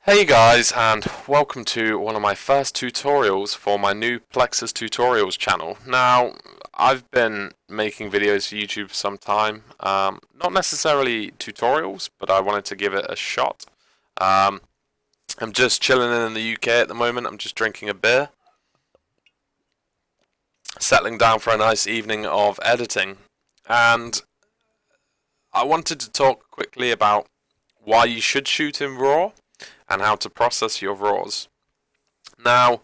Hey guys, and welcome to one of my first tutorials for my new Plexus Tutorials channel. Now, I've been making videos for YouTube for some time, not necessarily tutorials, but I wanted to give it a shot. I'm just chilling in the UK at the moment. I'm just drinking a beer, settling down for a nice evening of editing, and I wanted to talk quickly about why you should shoot in RAW and how to process your RAWs. Now,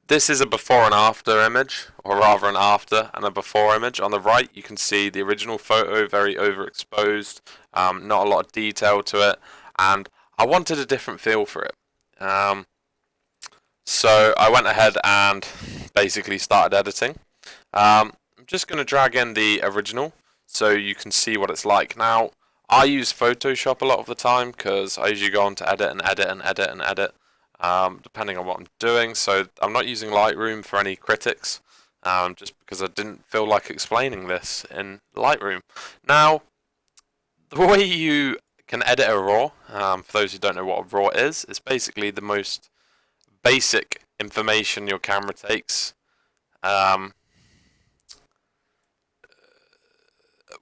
this is a before and after image, or rather an after and a before image. On the right, you can see the original photo, very overexposed, not a lot of detail to it, and I wanted a different feel for it. So I went ahead and basically started editing. I'm just going to drag in the original so you can see what it's like. Now, I use Photoshop a lot of the time because I usually go on to edit and edit and edit and edit, depending on what I'm doing. So I'm not using Lightroom for any critics, just because I didn't feel like explaining this in Lightroom. Now, the way you can edit a RAW, for those who don't know what a RAW is basically the most basic information your camera takes.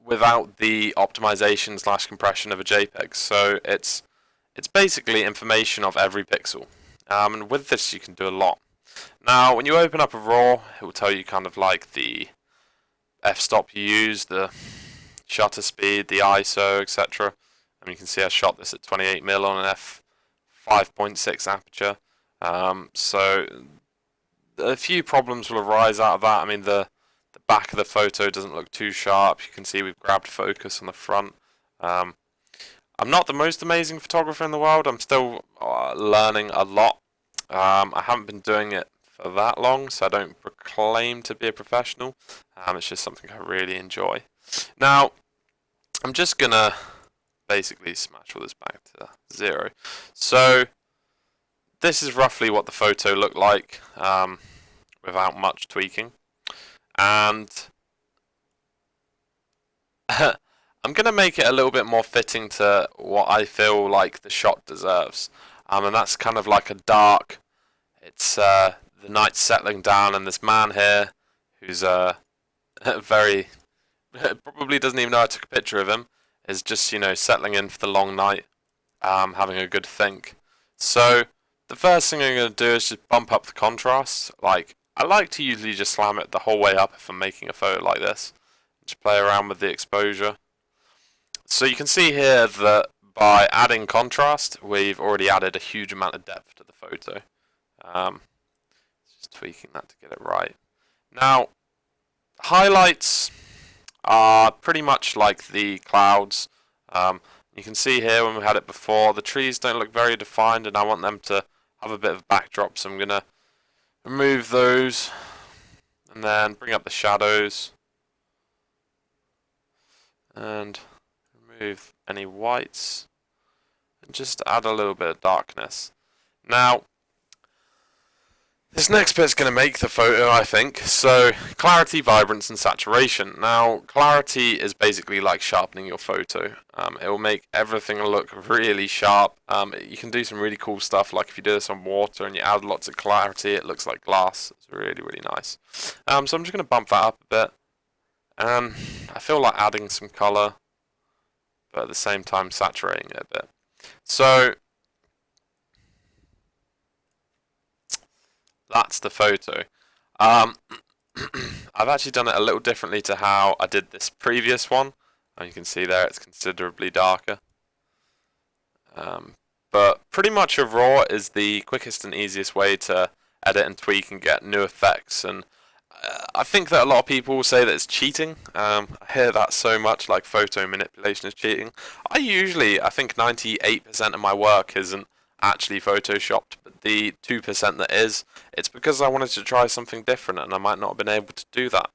Without the optimization / compression of a JPEG. So it's basically information of every pixel. And with this you can do a lot. Now when you open up a RAW, it will tell you kind of like the f-stop you use, the shutter speed, the ISO, etc. And you can see I shot this at 28mm on an f5.6 aperture. So a few problems will arise out of that. I mean, the back of the photo doesn't look too sharp. You can see we've grabbed focus on the front. I'm not the most amazing photographer in the world. I'm still learning a lot. I haven't been doing it for that long, so I don't proclaim to be a professional. It's just something I really enjoy. Now, I'm just gonna basically smash all this back to 0. So this is roughly what the photo looked like without much tweaking. And I'm going to make it a little bit more fitting to what I feel like the shot deserves. And that's kind of like a dark, it's the night's settling down and this man here who's very, probably doesn't even know I took a picture of him, is just, you know, settling in for the long night, having a good think. So the first thing I'm going to do is just bump up the contrast. Like, I like to usually just slam it the whole way up if I'm making a photo like this. Just play around with the exposure. So you can see here that by adding contrast, we've already added a huge amount of depth to the photo. Just tweaking that to get it right. Now, highlights are pretty much like the clouds. You can see here when we had it before, the trees don't look very defined and I want them to have a bit of backdrop, so I'm going to remove those and then bring up the shadows and remove any whites and just add a little bit of darkness. Now, this next bit's going to make the photo, I think. So, clarity, vibrance, and saturation. Now, clarity is basically like sharpening your photo. It will make everything look really sharp. You can do some really cool stuff, like if you do this on water and you add lots of clarity, it looks like glass. It's really, really nice. So I'm just going to bump that up a bit. And I feel like adding some color, but at the same time saturating it a bit. So, that's the photo. I've actually done it a little differently to how I did this previous one. And you can see there it's considerably darker. But pretty much a RAW is the quickest and easiest way to edit and tweak and get new effects. And I think that a lot of people will say that it's cheating. I hear that so much, like photo manipulation is cheating. I think 98% of my work isn't actually photoshopped, but the 2% that is, it's because I wanted to try something different and I might not have been able to do that.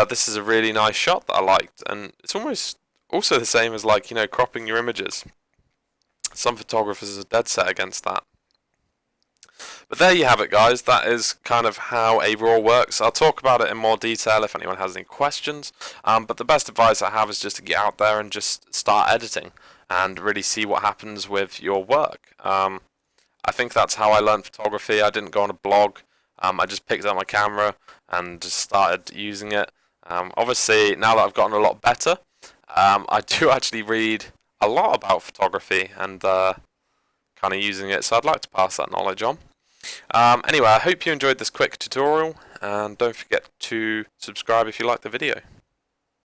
This is a really nice shot that I liked, and it's almost also the same as, like, you know, cropping your images. Some photographers are dead set against that. But there you have it, guys. That is kind of how a RAW works. I'll talk about it in more detail if anyone has any questions. But the best advice I have is just to get out there and just start editing. and really see what happens with your work. I think that's how I learned photography. I didn't go on a blog. I just picked up my camera and just started using it. Obviously, now that I've gotten a lot better, I do actually read a lot about photography and kind of using it, so I'd like to pass that knowledge on. Anyway, I hope you enjoyed this quick tutorial, and don't forget to subscribe if you like the video.